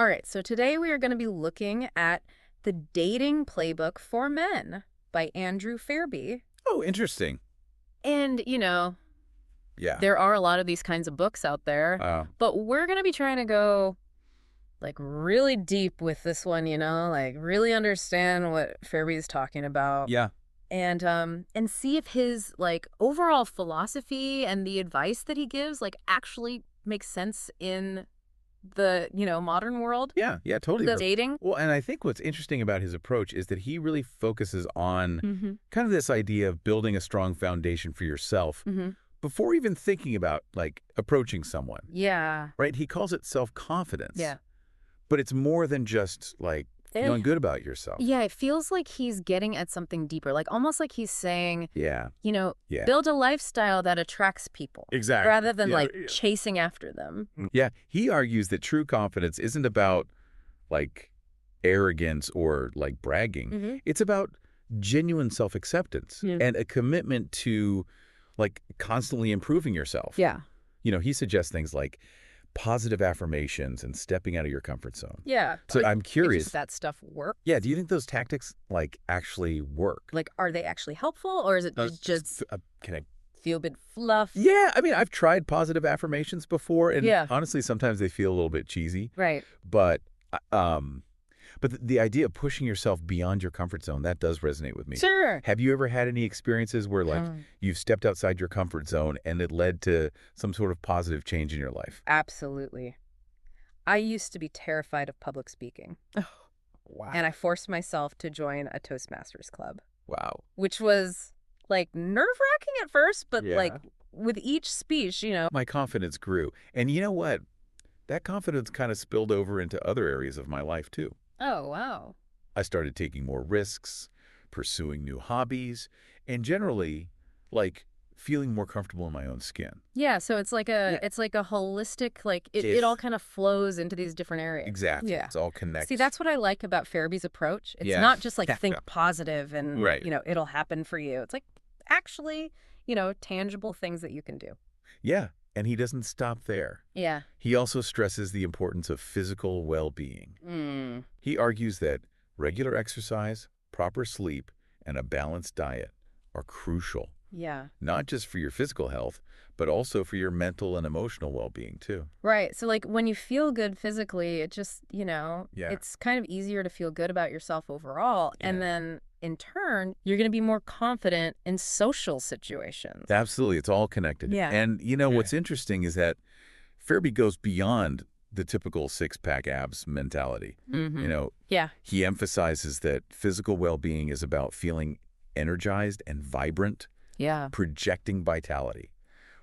All right, so today we are going to be looking at The Dating Playbook for Men by Andrew Ferebee. Oh, interesting. And, Yeah. there are a lot of these kinds of books out there, but we're going to be trying to go like really deep with this one, like really understand what Ferebee is talking about. Yeah. And see if his like overall philosophy and the advice that he gives like actually makes sense in the, modern world. Yeah, totally. The dating. Well, and I think what's interesting about his approach is that he really focuses on Mm-hmm. kind of this idea of building a strong foundation for yourself before even thinking about, like, approaching someone. Yeah. Right? He calls it self-confidence. Yeah. But it's more than just, like, feeling good about yourself. Yeah, it feels like he's getting at something deeper, like almost like he's saying, Yeah. build a lifestyle that attracts people. Exactly. Rather than chasing after them. Yeah. He argues that true confidence isn't about, like, arrogance or, like, bragging. It's about genuine self-acceptance and a commitment to, like, constantly improving yourself. Yeah. He suggests things like positive affirmations and stepping out of your comfort zone. Yeah. So I'm curious. Does that stuff work? Yeah. Do you think those tactics, like, actually work? Like, are they actually helpful, or is it just Can I? feel-good fluff? Yeah. I mean, I've tried positive affirmations before, and Yeah. honestly, sometimes they feel a little bit cheesy. Right. But the idea of pushing yourself beyond your comfort zone, that does resonate with me. Sure. Have you ever had any experiences where, like, you've stepped outside your comfort zone and it led to some sort of positive change in your life? Absolutely. I used to be terrified of public speaking. Wow. And I forced myself to join a Toastmasters club. Wow. Which was, like, nerve-wracking at first, but, Yeah. like, with each speech, My confidence grew. And you know what? That confidence kind of spilled over into other areas of my life, too. Oh, wow. I started taking more risks, pursuing new hobbies, and generally, like, feeling more comfortable in my own skin. Yeah, so it's like a holistic, like, it all kind of flows into these different areas. Exactly. Yeah. It's all connected. See, that's what I like about Ferebee's approach. It's Yeah. not just like Yeah. think positive and, Right. It'll happen for you. It's like actually, tangible things that you can do. Yeah. And he doesn't stop there. Yeah. He also stresses the importance of physical well-being. He argues that regular exercise, proper sleep, and a balanced diet are crucial, Yeah. not just for your physical health, but also for your mental and emotional well-being, too. Right. So, like, when you feel good physically, it just, it's kind of easier to feel good about yourself overall. Yeah. And then, in turn, you're going to be more confident in social situations. Absolutely. It's all connected. Yeah. And, what's interesting is that Ferebee goes beyond the typical six-pack abs mentality. Yeah. He emphasizes that physical well-being is about feeling energized and vibrant, Yeah. projecting vitality,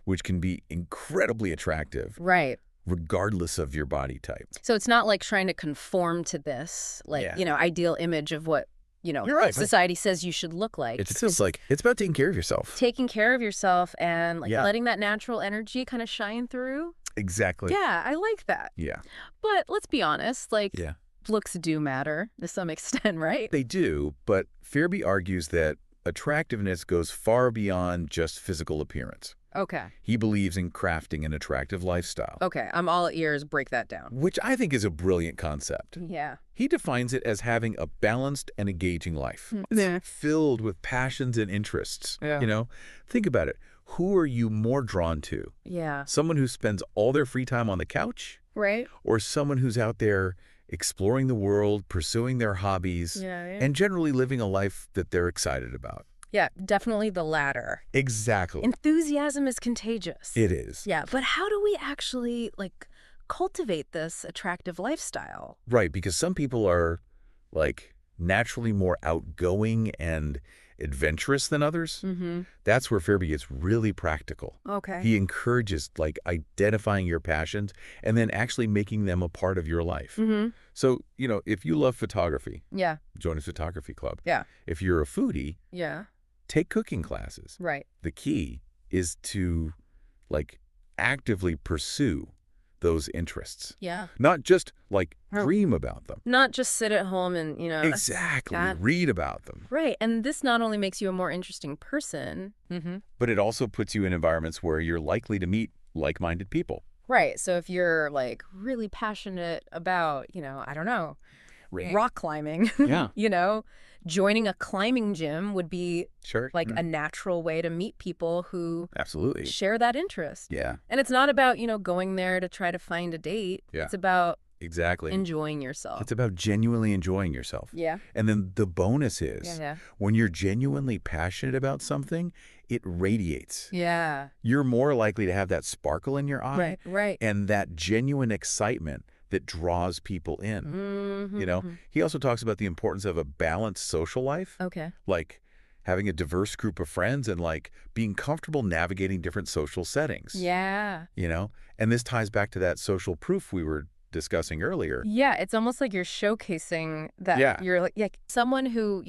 which can be incredibly attractive, Right. regardless of your body type. So it's not like trying to conform to this, like, Yeah. Ideal image of what, You're right. society says you should look like. It feels like it's about taking care of yourself. Taking care of yourself and, like, Yeah. letting that natural energy kind of shine through. Exactly. Yeah, I like that. Yeah. But let's be honest, like, Yeah. looks do matter to some extent, right? They do, but Ferebee argues that attractiveness goes far beyond just physical appearance. Okay. He believes in crafting an attractive lifestyle, Okay, I'm all ears. Break that down. which I think is a brilliant concept. Yeah. He defines it as having a balanced and engaging life, Yeah. filled with passions and interests. Yeah. Think about it. Who are you more drawn to? Yeah. Someone who spends all their free time on the couch, Right? or someone who's out there exploring the world, pursuing their hobbies, Yeah. and generally living a life that they're excited about? Yeah, definitely the latter. Exactly. Enthusiasm is contagious. It is. Yeah, but how do we actually, like, cultivate this attractive lifestyle? Right, because some people are, like, naturally more outgoing and adventurous than others. That's where Ferebee gets really practical. Okay. He encourages, like, identifying your passions and then actually making them a part of your life. So, if you love photography, Yeah. join a photography club. Yeah. If you're a foodie, Yeah. take cooking classes. Right. The key is to, like, actively pursue those interests. Yeah. Not just, like, dream about them. Not just sit at home and, Exactly. Read about them. Right. And this not only makes you a more interesting person. But it also puts you in environments where you're likely to meet like-minded people. Right. So if you're like really passionate about, I don't know, rock climbing, Yeah. joining a climbing gym would be Sure. like a natural way to meet people who Absolutely. share that interest. Yeah. And it's not about, going there to try to find a date. Yeah. It's about Exactly. enjoying yourself. It's about genuinely enjoying yourself. Yeah. And then the bonus is when you're genuinely passionate about something, it radiates. Yeah. You're more likely to have that sparkle in your eye. Right. And that genuine excitement that draws people in. Mm-hmm. He also talks about the importance of a balanced social life. Okay. Like having a diverse group of friends and like being comfortable navigating different social settings. Yeah. And this ties back to that social proof we were discussing earlier. Yeah, it's almost like you're showcasing that you're like someone who,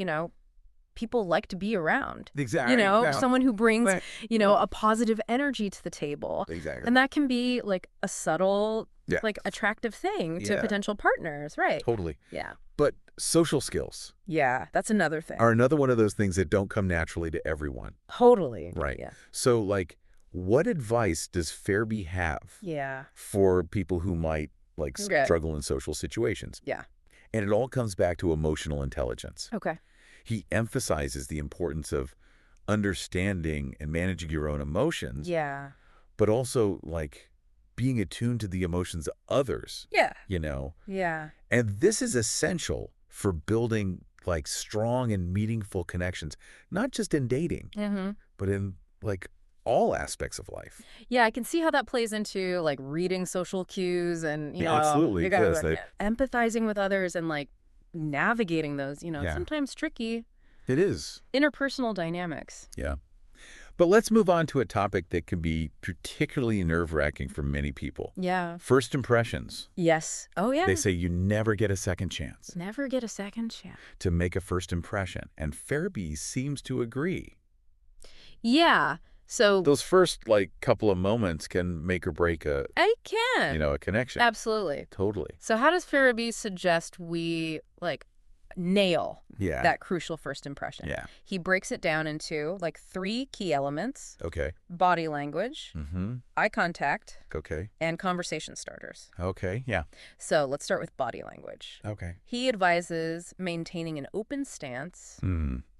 people like to be around. Exactly. Someone who brings, a positive energy to the table. Exactly. And that can be like a subtle, like attractive thing to potential partners, right? Totally. Yeah. But social skills. Yeah, that's another thing. Are another one of those things that don't come naturally to everyone. Totally. Right. Yeah. So like, what advice does Ferebee have for people who might struggle in social situations? Yeah. And it all comes back to emotional intelligence. Okay. He emphasizes the importance of understanding and managing your own emotions. Yeah. But also like being attuned to the emotions of others. Yeah. Yeah. And this is essential for building like strong and meaningful connections, not just in dating, but in like all aspects of life. Yeah, I can see how that plays into like reading social cues and, absolutely. You gotta, empathizing with others and like navigating those, sometimes tricky. It is. Interpersonal dynamics. Yeah. But let's move on to a topic that can be particularly nerve-wracking for many people. Yeah. First impressions. Yes. Oh, yeah. They say you never get a second chance. Never get a second chance. To make a first impression. And Ferebee seems to agree. Yeah. So those first couple of moments can make or break a connection. Absolutely. Totally. So how does Ferebee suggest we nail that crucial first impression? Yeah. He breaks it down into 3 key elements. Okay. Body language, eye contact, and conversation starters. Okay. Yeah. So let's start with body language. Okay. He advises maintaining an open stance,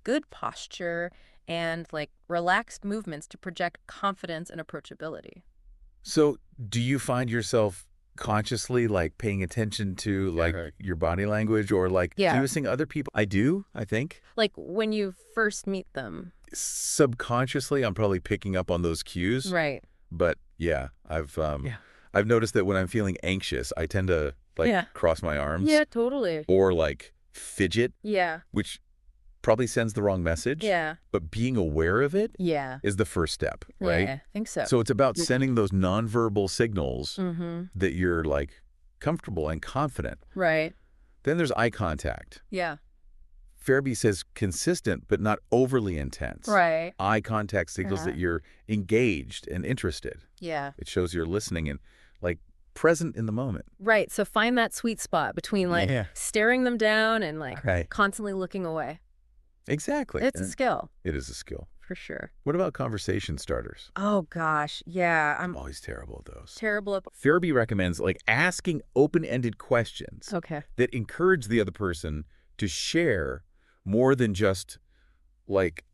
good posture, and relaxed movements to project confidence and approachability. So do you find yourself consciously paying attention to your body language or noticing other people? I do, I think. When you first meet them. Subconsciously, I'm probably picking up on those cues. Right. But yeah, I've noticed that when I'm feeling anxious, I tend to cross my arms. Yeah, totally. Or fidget. Yeah. Which probably sends the wrong message. Yeah. But being aware of it is the first step, right? Yeah, I think so. So it's about sending those nonverbal signals that you're comfortable and confident. Right. Then there's eye contact. Yeah. Ferebee says consistent but not overly intense. Right. Eye contact signals that you're engaged and interested. Yeah. It shows you're listening and present in the moment. Right. So find that sweet spot between staring them down and constantly looking away. Exactly. It's a skill. It is a skill. For sure. What about conversation starters? Oh, gosh. Yeah. I'm always terrible at those. Terrible at... Ferebee recommends asking open-ended questions that encourage the other person to share more than just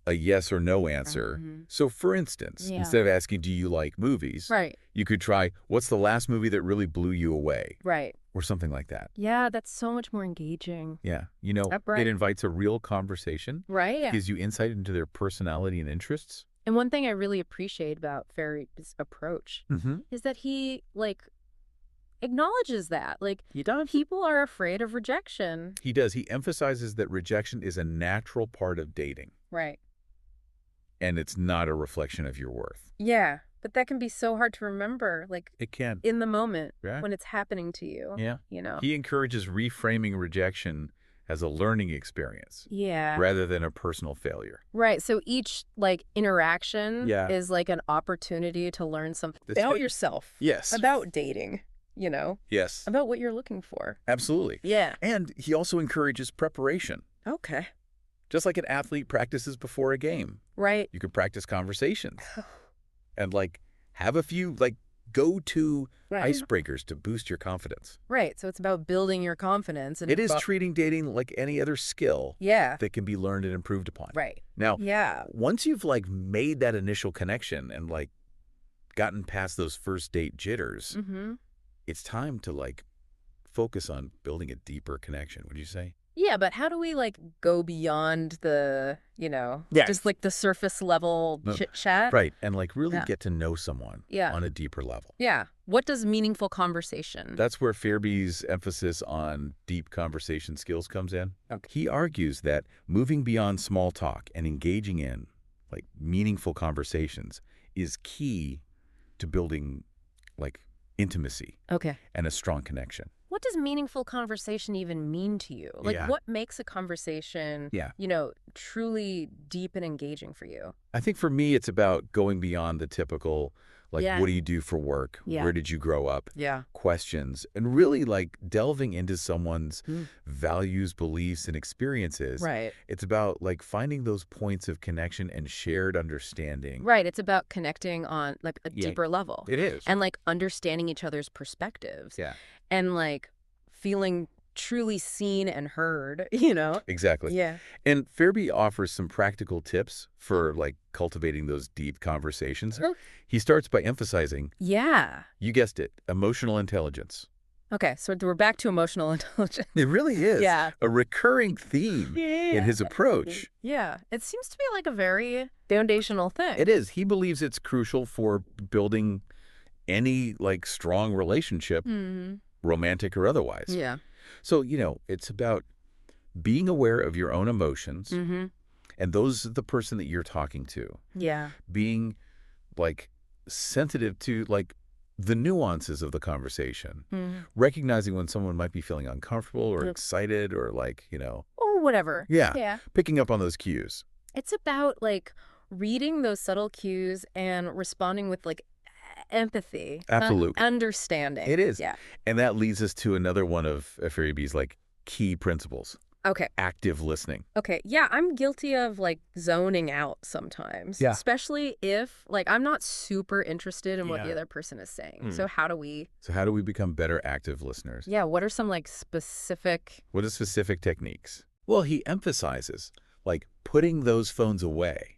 a yes or no answer. So for instance, instead of asking, do you like movies? Right. You could try, what's the last movie that really blew you away? Right. Or something like that. Yeah, that's so much more engaging. Yeah. It invites a real conversation. Right. Yeah. Gives you insight into their personality and interests. And one thing I really appreciate about Ferebee's approach is that he, acknowledges that. He does. People are afraid of rejection. He does. He emphasizes that rejection is a natural part of dating. Right. And it's not a reflection of your worth. Yeah. But that can be so hard to remember, it can. In the moment when it's happening to you. Yeah. He encourages reframing rejection as a learning experience. Yeah. Rather than a personal failure. Right. So each interaction is an opportunity to learn something about yourself. Yes. About dating. Yes. About what you're looking for. Absolutely. Yeah. And he also encourages preparation. Okay. Just like an athlete practices before a game. Right. You could practice conversations. And have a few go-to icebreakers to boost your confidence. Right. So it's about building your confidence. And it is treating dating like any other skill that can be learned and improved upon. Right. Now, once you've like made that initial connection and like gotten past those first date jitters, it's time to like focus on building a deeper connection, would you say? Yeah, but how do we like go beyond the, just like the surface level chit chat? Right. And like really get to know someone on a deeper level. Yeah. What does meaningful conversation? That's where Ferebee's emphasis on deep conversation skills comes in. Okay. He argues that moving beyond small talk and engaging in like meaningful conversations is key to building like intimacy and a strong connection. What does meaningful conversation even mean to you? Like, what makes a conversation, truly deep and engaging for you? I think for me, it's about going beyond the typical, like, what do you do for work? Where did you grow up? Questions. And really, like, delving into someone's values, beliefs, and experiences. Right. It's about, like, finding those points of connection and shared understanding. Right. It's about connecting on, like, a deeper level. It is. And, like, understanding each other's perspectives. Yeah. And, like, feeling truly seen and heard, Exactly. Yeah. And Ferebee offers some practical tips for, like, cultivating those deep conversations. He starts by emphasizing, you guessed it, emotional intelligence. Okay, so we're back to emotional intelligence. It really is. A recurring theme in his approach. Yeah. It seems to be, like, a very foundational thing. It is. He believes it's crucial for building any, like, strong relationship, romantic or otherwise. Yeah. So, it's about being aware of your own emotions and those of the person that you're talking to. Yeah. Being, like, sensitive to, like, the nuances of the conversation. Recognizing when someone might be feeling uncomfortable or excited or, like, or whatever. Yeah. Picking up on those cues. It's about, like, reading those subtle cues and responding with, like, empathy. Absolutely. Understanding. It is. Yeah. And that leads us to another one of Ferebee's, like, key principles. Okay. Active listening. Okay. Yeah, I'm guilty of, like, zoning out sometimes. Yeah. Especially if, like, I'm not super interested in what the other person is saying. So how do we become better active listeners? Yeah. What are some, like, What are specific techniques? Well, he emphasizes, like, putting those phones away.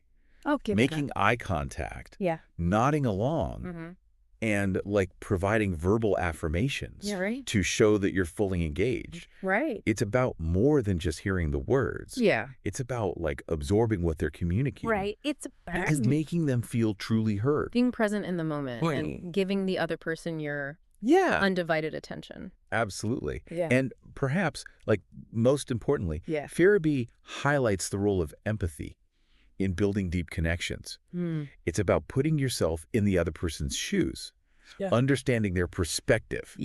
Making eye contact, nodding along, and, like, providing verbal affirmations to show that you're fully engaged. Right. It's about more than just hearing the words. Yeah. It's about, like, absorbing what they're communicating. Right. It's about and making them feel truly heard. Being present in the moment and giving the other person your undivided attention. Absolutely. Yeah. And perhaps, like, most importantly, Ferebee highlights the role of empathy in building deep connections. It's about putting yourself in the other person's shoes, understanding their perspective,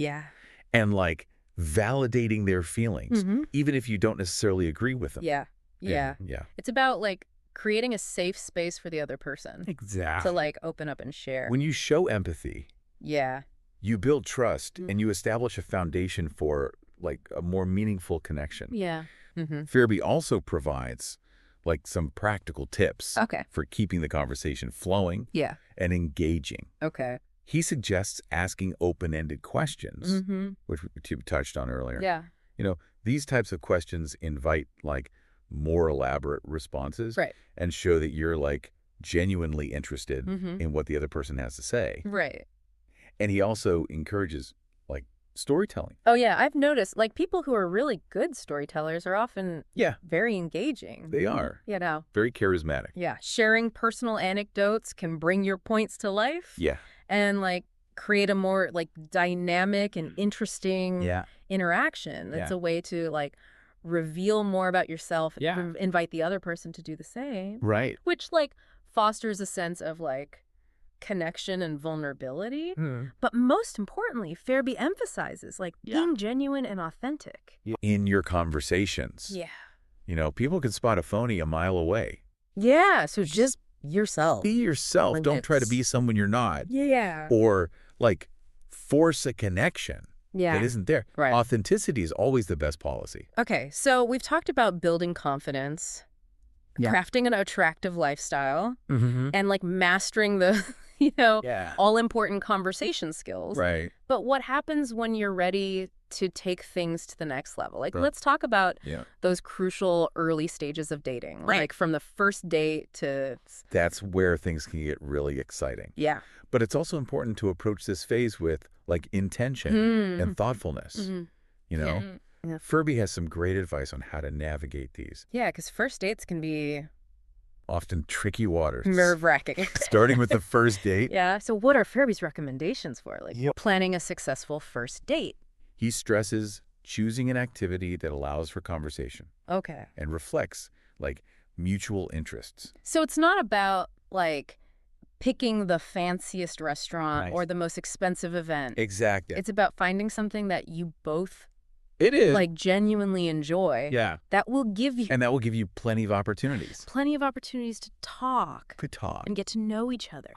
and, like, validating their feelings, even if you don't necessarily agree with them. Yeah. It's about, like, creating a safe space for the other person. Exactly. To, like, open up and share. When you show empathy, you build trust and you establish a foundation for, like, a more meaningful connection. Yeah. Ferebee also provides, like, some practical tips for keeping the conversation flowing and engaging. Okay. He suggests asking open-ended questions, which we touched on earlier. Yeah. These types of questions invite, like, more elaborate responses and show that you're, like, genuinely interested in what the other person has to say. Right. And he also encourages, like, storytelling. Oh, yeah. I've noticed, like, people who are really good storytellers are often very engaging. They are. Very charismatic. Yeah. Sharing personal anecdotes can bring your points to life. Yeah. And, like, create a more, like, dynamic and interesting interaction. It's a way to, like, reveal more about yourself. Invite the other person to do the same. Right. Which, like, fosters a sense of, like, connection and vulnerability. But most importantly, Ferebee emphasizes, like, being genuine and authentic. In your conversations. Yeah. People can spot a phony a mile away. Yeah, so just yourself. Be yourself. Don't try to be someone you're not. Yeah. Or, like, force a connection that isn't there. Right. Authenticity is always the best policy. Okay, so we've talked about building confidence, crafting an attractive lifestyle, and, like, mastering the Yeah. all important conversation skills. Right. But what happens when you're ready to take things to the next level? Like, let's talk about those crucial early stages of dating, like from the first date to... That's where things can get really exciting. Yeah. But it's also important to approach this phase with, like, intention and thoughtfulness, you know? Yeah. Ferebee has some great advice on how to navigate these. Yeah, because first dates can be... often tricky waters. nerve-wracking. Starting with the first date. Yeah, so what are Ferebee's recommendations for, like, planning a successful first date? He stresses choosing an activity that allows for conversation. Okay. And reflects, like, mutual interests. So it's not about, like, picking the fanciest restaurant or the most expensive event. Exactly. It's about finding something that you both... It is. like, genuinely enjoy. Yeah. That will give you... And that will give you plenty of opportunities. plenty of opportunities to talk. And get to know each other.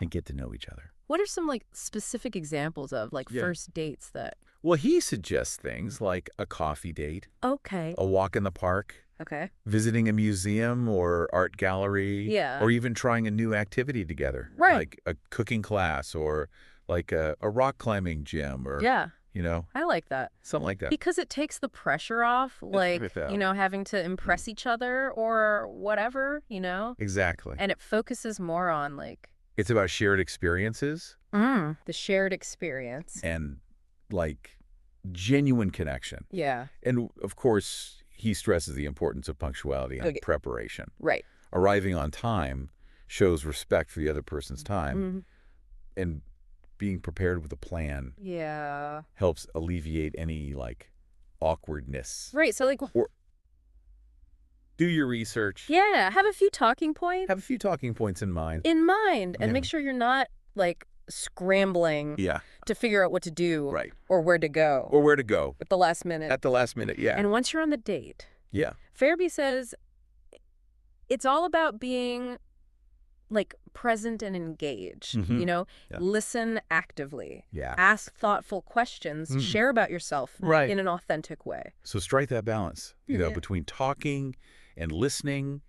What are some, like, specific examples of, like, first dates that... Well, he suggests things like a coffee date. Okay. A walk in the park. Okay. Visiting a museum or art gallery. Yeah. Or even trying a new activity together. Right. Like a cooking class or like a rock climbing gym or... Yeah. You know? I like that. Something like that. Because it takes the pressure off, like, having to impress each other or whatever, Exactly. And it focuses more on, like... It's about shared experiences. The shared experience. And, like, genuine connection. Yeah. And, of course, he stresses the importance of punctuality and preparation. Right. Arriving on time shows respect for the other person's time. And being prepared with a plan helps alleviate any, like, awkwardness. Right, so, like... Or do your research. Yeah, have a few talking points. Have a few talking points in mind. And make sure you're not, like, scrambling to figure out what to do. Right. Or where to go. At the last minute. At the last minute, yeah. And once you're on the date... Yeah. Ferebee says it's all about being... like, present and engaged, Listen actively. Yeah. Ask thoughtful questions. Share about yourself in an authentic way. So strike that balance, between talking and listening.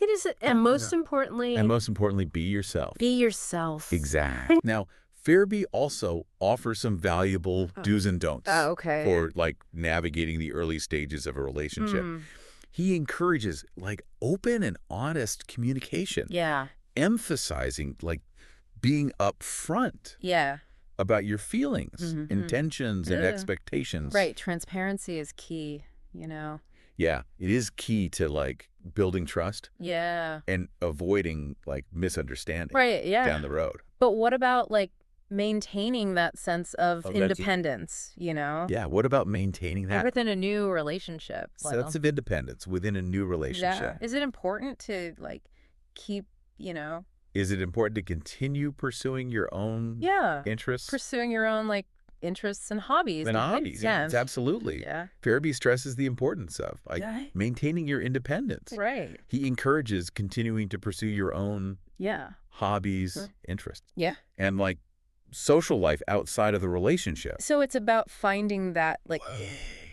It is, and most importantly... And most importantly, be yourself. Be yourself. Exactly. Now, Ferebee also offers some valuable do's and don'ts for, like, navigating the early stages of a relationship. He encourages, like, open and honest communication. Yeah. Emphasizing, like, being upfront about your feelings, intentions, and expectations. Right. Transparency is key, Yeah. It is key to, like, building trust. Yeah. And avoiding, like, misunderstanding. Right, yeah. Down the road. But what about, like, maintaining that sense of independence, Yeah. What about maintaining that? Within a new relationship. Sense of independence within a new relationship. Yeah. Is it important to, like, keep... Is it important to continue pursuing your own interests? Pursuing your own, like, interests and hobbies. Yes, absolutely. Yeah. Ferebee stresses the importance of, like, maintaining your independence. Right. He encourages continuing to pursue your own hobbies, interests. Yeah. And, like, social life outside of the relationship. So it's about finding that, like...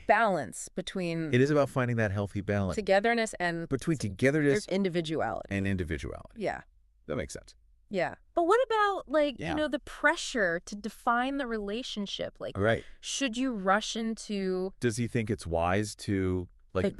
balance between... It is about finding that healthy balance. Togetherness and... Between togetherness... individuality. And individuality. Yeah. That makes sense. Yeah. But what about, like, the pressure to define the relationship? Like, should you rush into... Does he think it's wise to, like,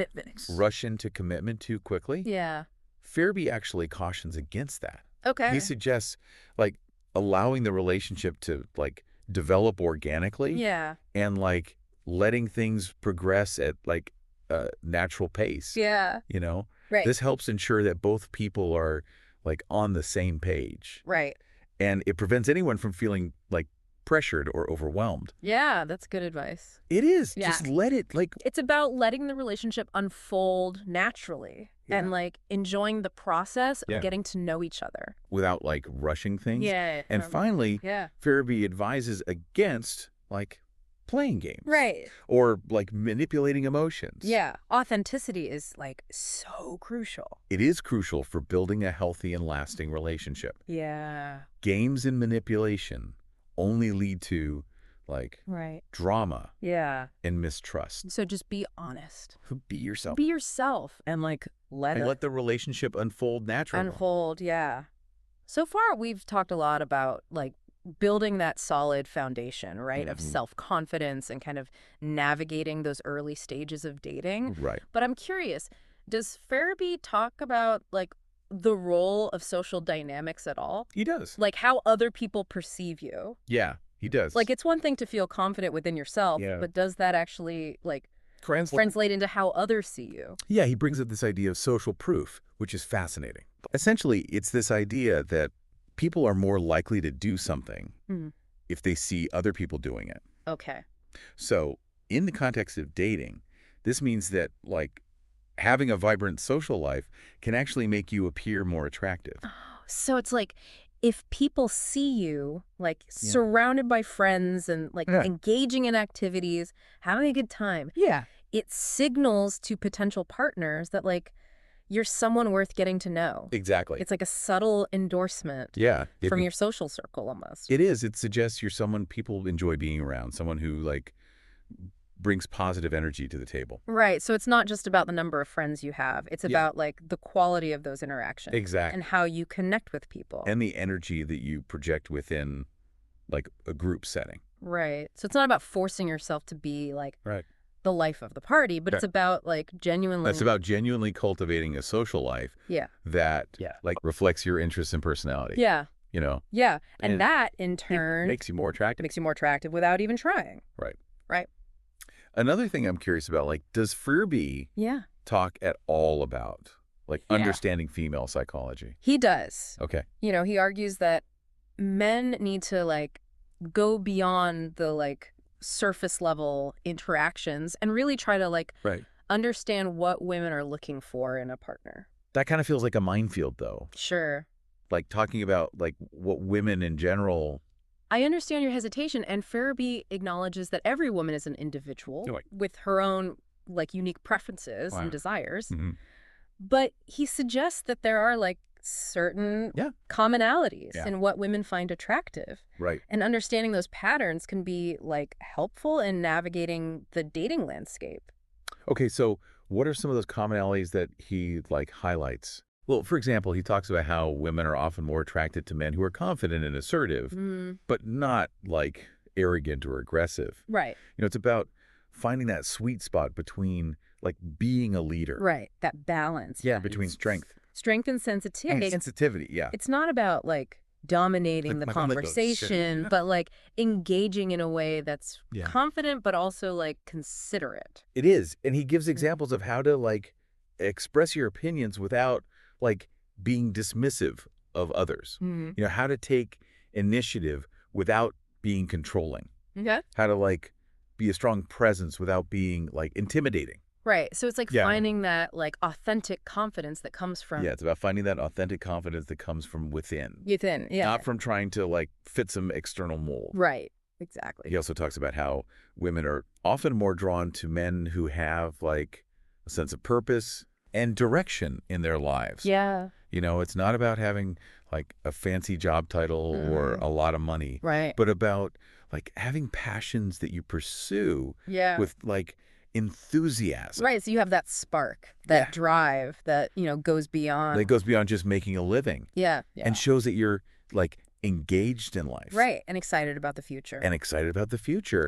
rush into commitment too quickly? Yeah. Ferebee actually cautions against that. Okay. He suggests, like, allowing the relationship to, like, develop organically. Yeah. And, like, letting things progress at, like, a natural pace. Yeah. Right. This helps ensure that both people are, like, on the same page. Right. And it prevents anyone from feeling, like, pressured or overwhelmed. Yeah, that's good advice. It is. Yeah. Just let it, like... It's about letting the relationship unfold naturally and, like, enjoying the process of getting to know each other. Without, like, rushing things. Yeah. And finally, Ferebee advises against, like, playing games. Right. Or, like, manipulating emotions. Yeah. Authenticity is, like, so crucial. It is crucial for building a healthy and lasting relationship. Yeah. Games and manipulation only lead to, like, drama and mistrust. So just be honest. Be yourself. Be yourself and, like, let the relationship unfold naturally. Yeah. So far, we've talked a lot about, like, building that solid foundation, right, of self-confidence and kind of navigating those early stages of dating. Right. But I'm curious, does Ferebee talk about, like, the role of social dynamics at all? He does. Like, how other people perceive you? Yeah, he does. Like, it's one thing to feel confident within yourself, but does that actually, like, translate into how others see you? Yeah, he brings up this idea of social proof, which is fascinating. Essentially, it's this idea that people are more likely to do something if they see other people doing it. Okay. So in the context of dating, this means that, like, having a vibrant social life can actually make you appear more attractive. So it's like, if people see you, like, surrounded by friends and, like, engaging in activities, having a good time, it signals to potential partners that, like, you're someone worth getting to know. Exactly. It's like a subtle endorsement from your social circle almost. It is. It suggests you're someone people enjoy being around, someone who, like, brings positive energy to the table. Right. So it's not just about the number of friends you have. It's about, like, the quality of those interactions. Exactly. And how you connect with people. And the energy that you project within, like, a group setting. Right. So it's not about forcing yourself to be, like, Right. the life of the party, but it's about, like, genuinely... It's about genuinely cultivating a social life that, like, reflects your interests and personality. Yeah. You know? Yeah. And that, in turn... makes you more attractive. Makes you more attractive without even trying. Right. Right. Another thing I'm curious about, like, does Ferebee talk at all about, like, understanding female psychology? He does. Okay. You know, he argues that men need to, like, go beyond the, like, surface level interactions and really try to, like, understand what women are looking for in a partner. That kind of feels like a minefield, though. Sure. Like, talking about, like, what women in general... I understand your hesitation, and Ferebee acknowledges that every woman is an individual with her own, like, unique preferences and desires. But he suggests that there are, like, certain commonalities in what women find attractive. Right. And understanding those patterns can be, like, helpful in navigating the dating landscape. Okay, so what are some of those commonalities that he, like, highlights? Well, for example, he talks about how women are often more attracted to men who are confident and assertive, but not, like, arrogant or aggressive. Right. You know, it's about finding that sweet spot between, like, being a leader. Right. That balance. Yeah, between strength. Strength and sensitivity. And sensitivity, yeah. It's not about, like, dominating the conversation, but, like, engaging in a way that's confident but also, like, considerate. It is. And he gives examples of how to, like, express your opinions without, like, being dismissive of others. You know, how to take initiative without being controlling. Okay. How to, like, be a strong presence without being, like, intimidating. Right. So it's like finding that, like, authentic confidence that comes from... Yeah, it's about finding that authentic confidence that comes from within. Within, yeah. Not from trying to, like, fit some external mold. Right. Exactly. He also talks about how women are often more drawn to men who have, like, a sense of purpose and direction in their lives. Yeah. You know, it's not about having, like, a fancy job title or a lot of money. Right. But about, like, having passions that you pursue with, like, enthusiasm. Right. So you have that spark, that drive that, you know, goes beyond... That goes beyond just making a living. Yeah. And shows that you're, like, engaged in life. Right. And excited about the future.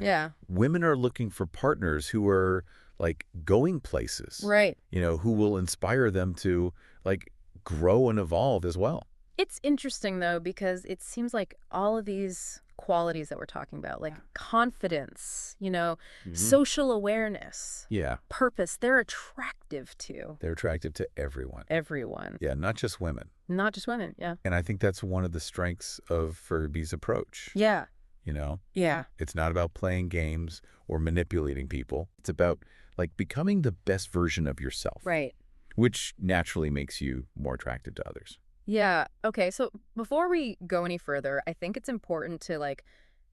Yeah. Women are looking for partners who are, like, going places. Right. You know, who will inspire them to, like, grow and evolve as well. It's interesting, though, because it seems like all of these qualities that we're talking about, like confidence, you know, social awareness, purpose, they're attractive to. They're attractive to everyone. Everyone. Yeah, not just women. Not just women, yeah. And I think that's one of the strengths of Ferebee's approach. Yeah. You know? Yeah. It's not about playing games or manipulating people. It's about, like, becoming the best version of yourself. Right. Which naturally makes you more attractive to others. Yeah. Okay. So before we go any further, I think it's important to, like,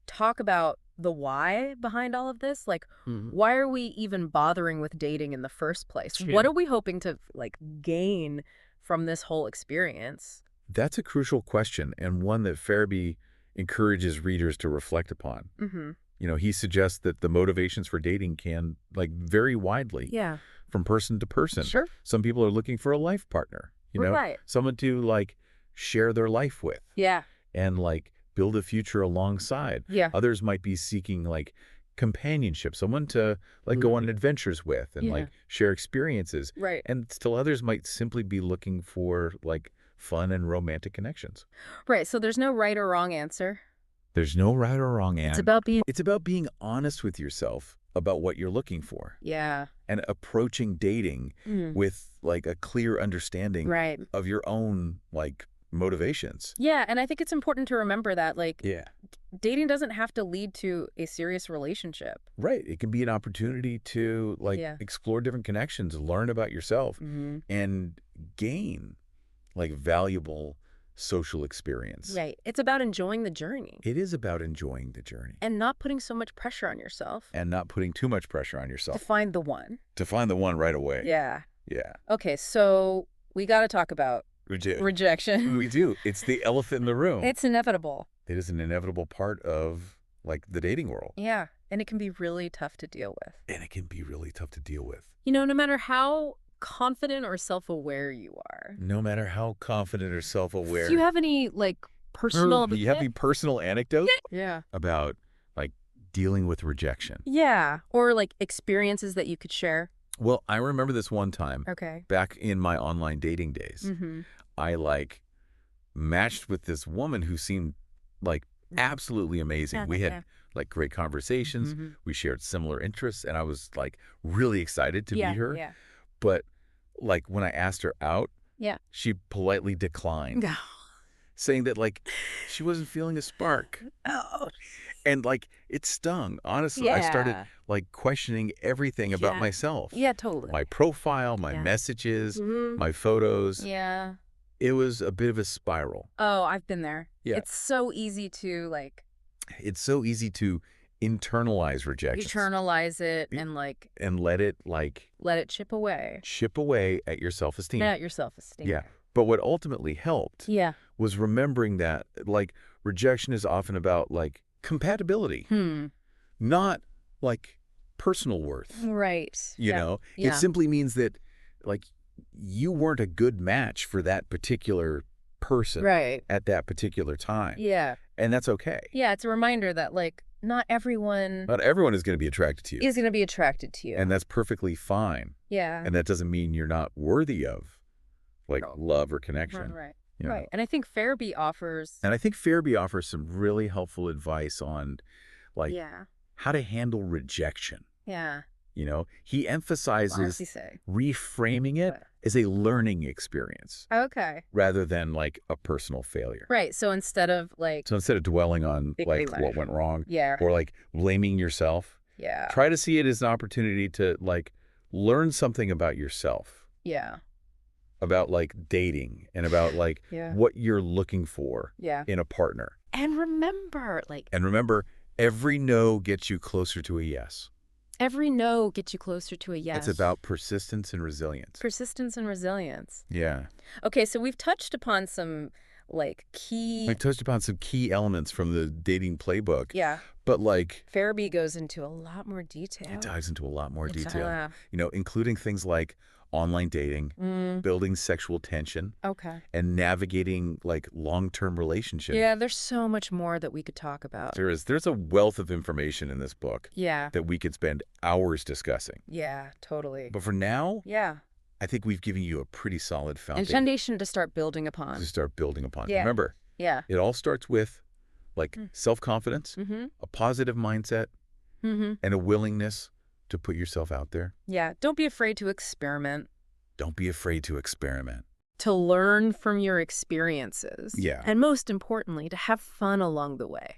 talk about the why behind all of this. Like, why are we even bothering with dating in the first place? Yeah. What are we hoping to, like, gain from this whole experience? That's a crucial question, and one that Ferebee encourages readers to reflect upon. You know, he suggests that the motivations for dating can, like, vary widely from person to person. Sure. Some people are looking for a life partner. You know, someone to, like, share their life with. Yeah. And like build a future alongside. Yeah. Others might be seeking like companionship, someone to like go on adventures with and like share experiences. Right. And still others might simply be looking for like fun and romantic connections. Right. So there's no right or wrong answer. There's no right or wrong answer. It's about being honest with yourself about what you're looking for. Yeah. And approaching dating with like a clear understanding of your own like motivations. Yeah, and I think it's important to remember that like dating doesn't have to lead to a serious relationship. Right. It can be an opportunity to like explore different connections, learn about yourself and gain like valuable social experience. Right. It's about enjoying the journey. It is about enjoying the journey. And not putting so much pressure on yourself. And not putting too much pressure on yourself. To find the one. To find the one right away. Yeah. Yeah. Okay, so we got to talk about rejection. We do. It's the elephant in the room. It's inevitable. It is an inevitable part of like the dating world. Yeah. And it can be really tough to deal with. You know, no matter how confident or self-aware you are. No matter how confident or self-aware. Do you have any like personal... Do you have any personal anecdotes? Yeah. About like dealing with rejection? Yeah. Or like experiences that you could share? Well, I remember this one time. Okay. Back in my online dating days. I like matched with this woman who seemed like absolutely amazing. We had like great conversations. We shared similar interests and I was like really excited to meet her. But like when I asked her out, she politely declined, saying that like she wasn't feeling a spark. And like it stung. Honestly, I started like questioning everything about myself. Yeah, totally. My profile, my messages, my photos. Yeah. It was a bit of a spiral. Oh, I've been there. Yeah. It's so easy to like... It's so easy to internalize rejection. Internalize it and like... And let it like... Let it chip away. Chip away at your self-esteem. At your self-esteem. Yeah. But what ultimately helped was remembering that like rejection is often about like compatibility. Not like personal worth. Right. You know? It simply means that like you weren't a good match for that particular person at that particular time. Yeah. And that's okay. Yeah, it's a reminder that like not everyone is going to be attracted to you. And that's perfectly fine. Yeah. And that doesn't mean you're not worthy of like love or connection. Right. You know? And I think Ferebee offers some really helpful advice on like how to handle rejection. Yeah. You know, he emphasizes reframing it as a learning experience. Okay. Rather than like a personal failure. Right. So instead of dwelling on like what went wrong or like blaming yourself. Yeah. Try to see it as an opportunity to like learn something about yourself. Yeah. About like dating and about like what you're looking for in a partner. And remember, every no gets you closer to a yes. Every no gets you closer to a yes. It's about persistence and resilience. Yeah. Okay, so we've touched upon some key elements from the dating playbook. Yeah. But like Ferebee goes into a lot more detail. It dives into a lot more detail. You know, including things like online dating, building sexual tension, and navigating like long-term relationships. Yeah, there's so much more that we could talk about. There's a wealth of information in this book. Yeah. That we could spend hours discussing. Yeah, totally. But for now, I think we've given you a pretty solid foundation to start building upon. Yeah. Remember, it all starts with like self-confidence, a positive mindset, and a willingness to put yourself out there. Yeah. Don't be afraid to experiment. To learn from your experiences. Yeah. And most importantly, to have fun along the way.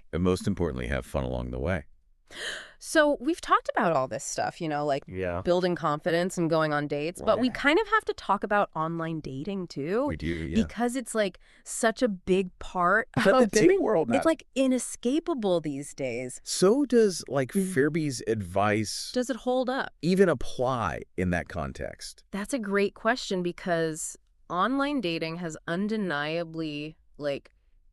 So we've talked about all this stuff, you know, like building confidence and going on dates, but we kind of have to talk about online dating too. We do, yeah. Because it's like such a big part of the dating world now. It's like inescapable these days. So does like Ferebee's advice. Does it hold up? Even apply in that context? That's a great question because online dating has undeniably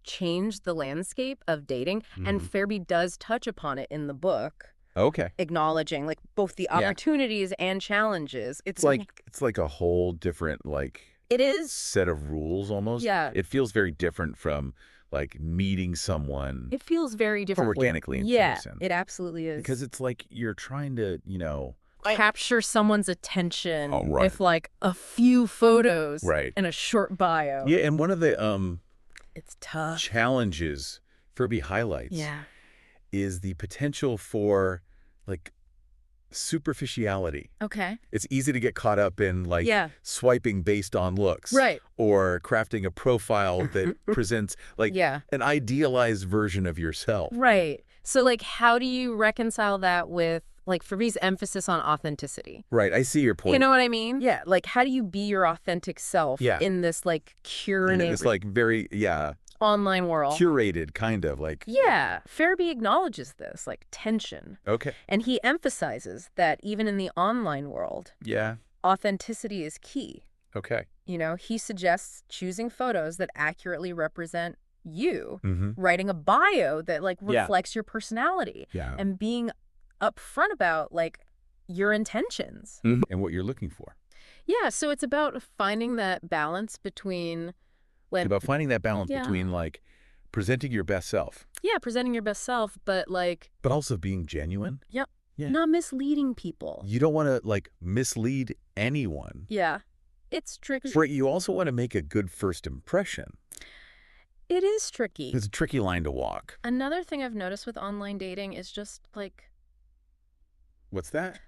changed the landscape of dating, and Ferebee does touch upon it in the book. Okay. Acknowledging both the opportunities and challenges. It's like a whole different It is. set of rules almost. Yeah. It feels very different from like meeting someone. It feels very different. Organically in Yeah, person. it absolutely is. Because it's like you're trying to, capture someone's attention right. with like a few photos right. and a short bio. Yeah, and one of the it's tough. challenges Ferebee highlights is the potential for like superficiality. Okay. It's easy to get caught up in like swiping based on looks. Right. Or crafting a profile that presents like an idealized version of yourself. Right. So like how do you reconcile that with like Ferebee's emphasis on authenticity? Right. I see your point. You know what I mean? Yeah. Like how do you be your authentic self in this like curated it's like very online world. Curated kind of like. Yeah. Ferebee acknowledges this like tension. Okay. And he emphasizes that even in the online world, authenticity is key. Okay. You know, he suggests choosing photos that accurately represent you, writing a bio that like reflects your personality, and being upfront about like your intentions and what you're looking for. Yeah, so it's about finding that balance between between like presenting your best self. Yeah, presenting your best self, but also being genuine. Yep. Yeah. Not misleading people. You don't want to like mislead anyone. Yeah. It's tricky. You also want to make a good first impression. It is tricky. It's a tricky line to walk. Another thing I've noticed with online dating is just like... What's that?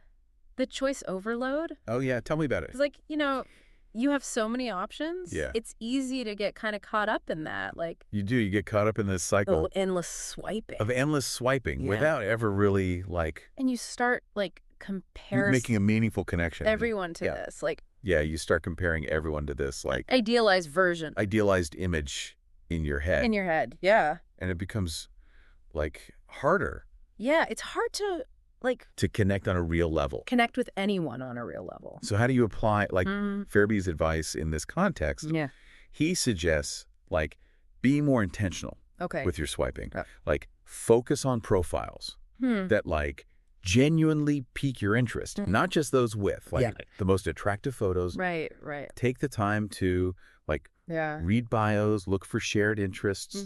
The choice overload. Oh, yeah. Tell me about it. It's like, you know, you have so many options. Yeah. It's easy to get kind of caught up in that. Like you do. You get caught up in this cycle. Of endless swiping. Without ever really like... And you start like comparing... Making a meaningful connection. Everyone to this. Like... Yeah, you start comparing everyone to this like... Idealized version. Idealized image in your head. Yeah. And it becomes like harder. Yeah, it's hard to like... To connect on a real level. Connect with anyone on a real level. So how do you apply like Ferebee's advice in this context? Yeah. He suggests like be more intentional with your swiping. Like focus on profiles that like genuinely pique your interest. Not just those with like the most attractive photos. Right. Take the time to like read bios, look for shared interests,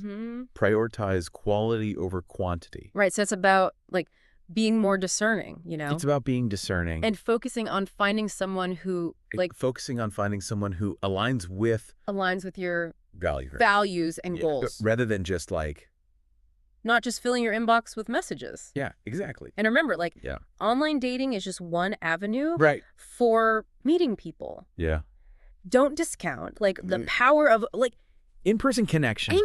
prioritize quality over quantity. Right. So it's about like being more discerning, you know? It's about being discerning. And focusing on finding someone who like... Focusing on finding someone who aligns with your values and goals. Rather than just like... Not just filling your inbox with messages. Yeah, exactly. And remember, like, online dating is just one avenue for meeting people. Yeah. Don't discount, like, the power of, like... In-person connection.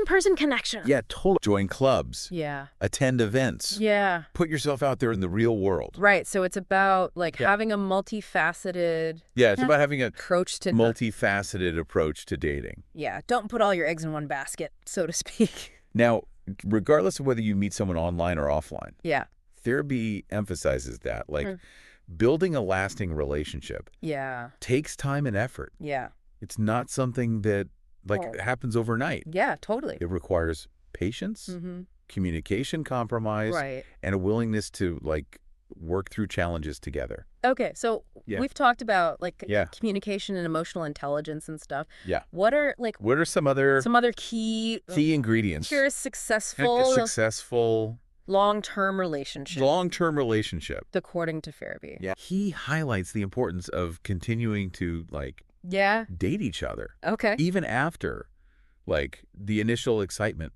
Yeah, totally. Join clubs. Yeah. Attend events. Yeah. Put yourself out there in the real world. Right. So it's about, like, having a multifaceted... Yeah, it's about having a multifaceted approach to dating. Yeah. Don't put all your eggs in one basket, so to speak. Now, regardless of whether you meet someone online or offline, Ferebee emphasizes that, like, building a lasting relationship takes time and effort. Yeah. It's not something that, like, happens overnight. Yeah, totally. It requires patience, communication compromise, and a willingness to, like, work through challenges together. Okay, so we've talked about, like, communication and emotional intelligence and stuff. Yeah. What are some other key ingredients for a successful long-term relationship? According to Ferebee. Yeah. He highlights the importance of continuing to, like, date each other. Okay. Even after, like, the initial excitement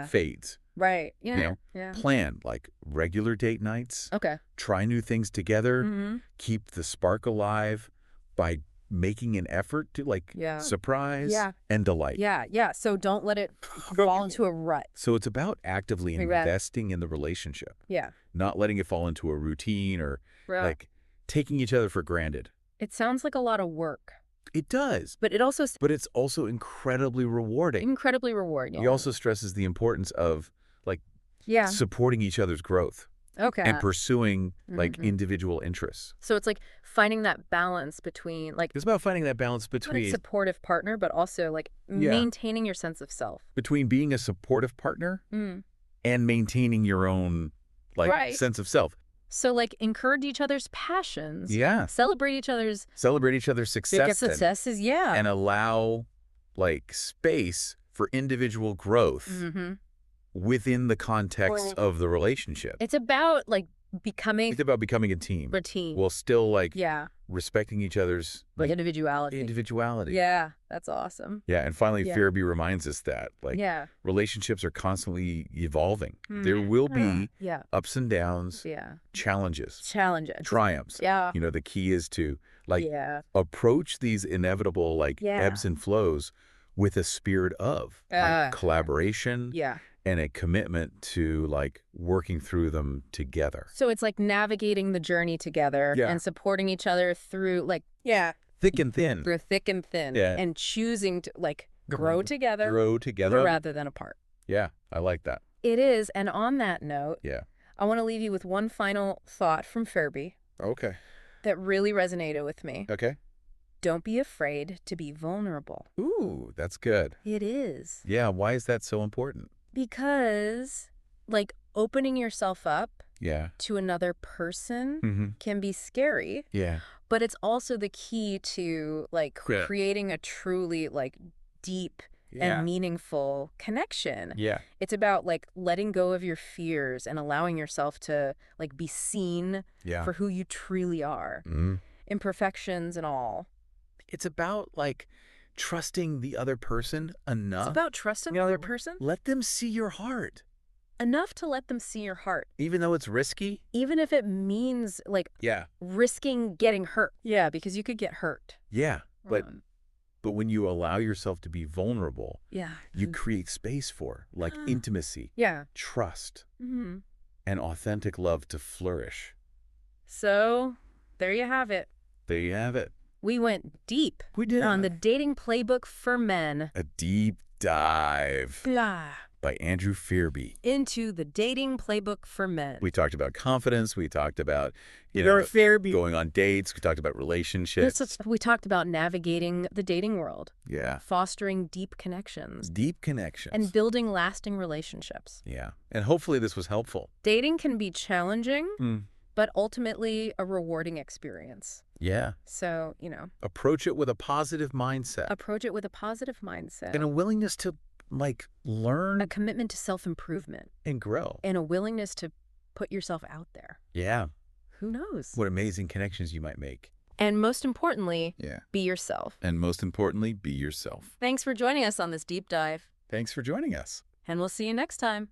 fades. Right. Yeah. You know? Yeah. Plan, like, regular date nights. Okay. Try new things together. Keep the spark alive by making an effort to, like, surprise and delight. Yeah. So don't let it fall into a rut. So it's about actively investing in the relationship. Yeah. Not letting it fall into a routine or, like, taking each other for granted. It sounds like a lot of work. It does. But it's also incredibly rewarding. He also stresses the importance of, like, supporting each other's growth. Okay. And pursuing, like, individual interests. So it's like finding that balance between, like... It's about finding that balance between... a supportive partner, but also, like, maintaining your sense of self. Between being a supportive partner and maintaining your own, like, sense of self. So, like, encourage each other's passions. Yeah. Celebrate each other's success. Successes, yeah. And allow, like, space for individual growth within the context of the relationship. It's about, like, becoming a team. A team. While still, like, respecting each other's like individuality. Yeah, that's awesome. Yeah, and finally, Ferebee reminds us that, like, relationships are constantly evolving. There will be ups and downs, challenges, triumphs. Yeah. You know, the key is to, like, approach these inevitable, like, ebbs and flows with a spirit of like, collaboration and a commitment to, like, working through them together. So it's like navigating the journey together and supporting each other through, like, thick and thin. Through thick and thin. And choosing to, like, grow together. Rather than apart. Yeah, I like that. It is. And on that note, I want to leave you with one final thought from Ferebee. Okay. That really resonated with me. Okay. Don't be afraid to be vulnerable. Ooh, that's good. It is. Yeah, why is that so important? Because, like, opening yourself up to another person can be scary. Yeah. But it's also the key to, like, creating a truly, like, deep and meaningful connection. Yeah. It's about, like, letting go of your fears and allowing yourself to, like, be seen for who you truly are. Imperfections and all. It's about, like, trusting the other person enough. It's about trusting the other person. Let them see your heart. Enough to let them see your heart. Even though it's risky? Even if it means, like, risking getting hurt. Yeah, because you could get hurt. Yeah, but when you allow yourself to be vulnerable, you create space for, like, intimacy, trust, and authentic love to flourish. So, there you have it. There you have it. We went deep. We did. On the dating playbook for men. A deep dive. By Andrew Ferebee. Into the dating playbook for men. We talked about confidence. We talked about, going on dates. We talked about relationships. We talked about navigating the dating world. Yeah. Fostering deep connections. Deep connections. And building lasting relationships. Yeah. And hopefully this was helpful. Dating can be challenging, but ultimately a rewarding experience. Yeah. So, approach it with a positive mindset. And a willingness to, like, learn. A commitment to self-improvement. And grow. And a willingness to put yourself out there. Yeah. Who knows? What amazing connections you might make. And most importantly, be yourself. Thanks for joining us on this deep dive. Thanks for joining us. And we'll see you next time.